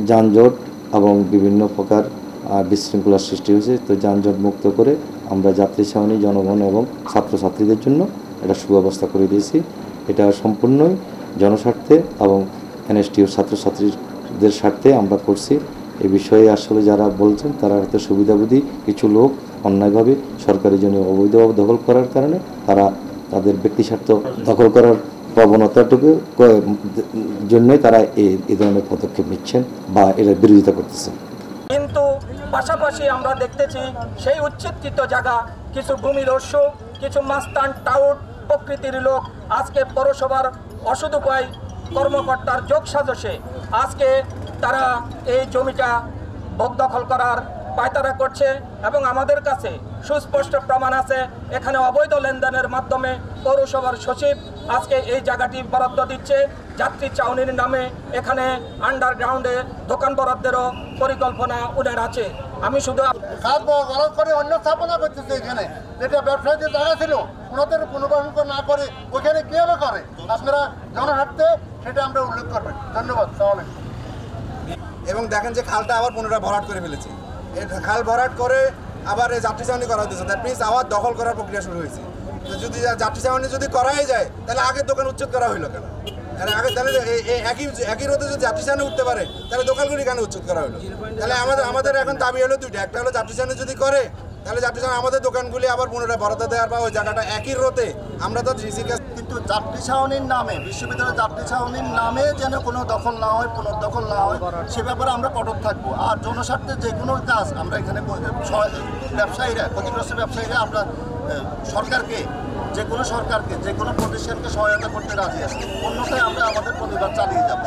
যানজট এবং বিভিন্ন প্রকার বিশৃঙ্খলার সৃষ্টি হয়েছে। তো যানজট মুক্ত করে আমরা যাত্রী ছাউনি জনগণ এবং ছাত্রছাত্রীদের জন্য এটা সুব্যবস্থা করে দিয়েছি। এটা সম্পূর্ণই জনস্বার্থে এবং এনএসটিউর ছাত্রছাত্রীদের স্বার্থে আমরা করছি। এই বিষয়ে আসলে যারা বলছেন তারা হয়তো সুবিধাভোগী কিছু লোক অন্যায়ভাবে সরকারি জমি অবৈধভাবে দখল করার কারণে তারা তাদের ব্যক্তিস্বার্থ দখল করার প্রবণতাটুকু জন্যই তারা এই ধরনের পদক্ষেপ নিচ্ছেন বা এর বিরোধিতা করতেছেন। কিন্তু পাশাপাশি আমরা দেখতেছি সেই উচ্ছেদকৃত জায়গা কিছু ভূমিদস্যু, কিছু মাস্তান টাউট প্রকৃতির লোক আজকে পৌরসভার অসদুপায় কর্মকর্তার যোগসাজশে আজকে তারা এই জমিটা দখল করার পায়তারা করছে এবং আমাদের কাছে সুস্পষ্ট প্রমাণ আছে। এখানে অবৈধ লেনদেনের মাধ্যমে পৌরসভার সচিব আজকে এই জায়গাটি বরাদ্দ দিচ্ছে যাত্রী চাউনির নামে। এখানে আন্ডারগ্রাউন্ডে দোকান বরাদ্দেরও পরিকল্পনা ওদের আছে। আমি শুধু করে অন্য স্থাপনা করতেছে এখানে, যেটা ব্যবসায়ীদের জায়গা ছিল ওনাদের পুনর্বাসন না করে ওইখানে কীভাবে করে আপনারা জনস্বার্থে সেটা আমরা উল্লেখ করবেন। ধন্যবাদ। এবং দেখেন যে খালটা আবার পুনরায় ভরাট করে ফেলেছে। এই খাল ভরাট করে আবার এই যাত্রী ছাউনি করা হতেছে, দ্যাট মিনস আবার দখল করার প্রক্রিয়া শুরু হয়েছে। যদি যাত্রী ছাউনি যদি করাই যায় তাহলে আগের দোকান উচ্ছেদ করা হইলো কেন? আগে তাহলে একই রোদে যদি যাত্রী ছাউনি উঠতে পারে তাহলে দোকানগুলি কেন উচ্ছেদ করা হলো? তাহলে আমাদের এখন দাবি হলো দুইটা, একটা হলো যাত্রী ছাউনি যদি করে তাহলে যাত্রী ছাউনি আমাদের দোকানগুলি আবার পুনরায় বরাদ্দ দেওয়ার বা ওই জায়গাটা একই রোদে আমরা তো ডিসির কাছে। কিন্তু যাত্রী ছাউনির নামে, বিশ্ববিদ্যালয়ের যাত্রী ছাউনির নামে যেন কোনো দখল না হয়, পুনর্দখল না হয়, সে ব্যাপারে আমরা কঠোর থাকবো। আর জনস্বার্থে যে কোনো কাজ আমরা এখানে ব্যবসায়ীরা, ক্ষতিগ্রস্ত ব্যবসায়ীরা আমরা সরকারকে, যে কোনো সরকারকে, যে কোনো প্রতিষ্ঠানকে সহায়তা করতে রাজি আছি। অন্যথায় আমরা আমাদের প্রতিবাদ চালিয়ে যাবো।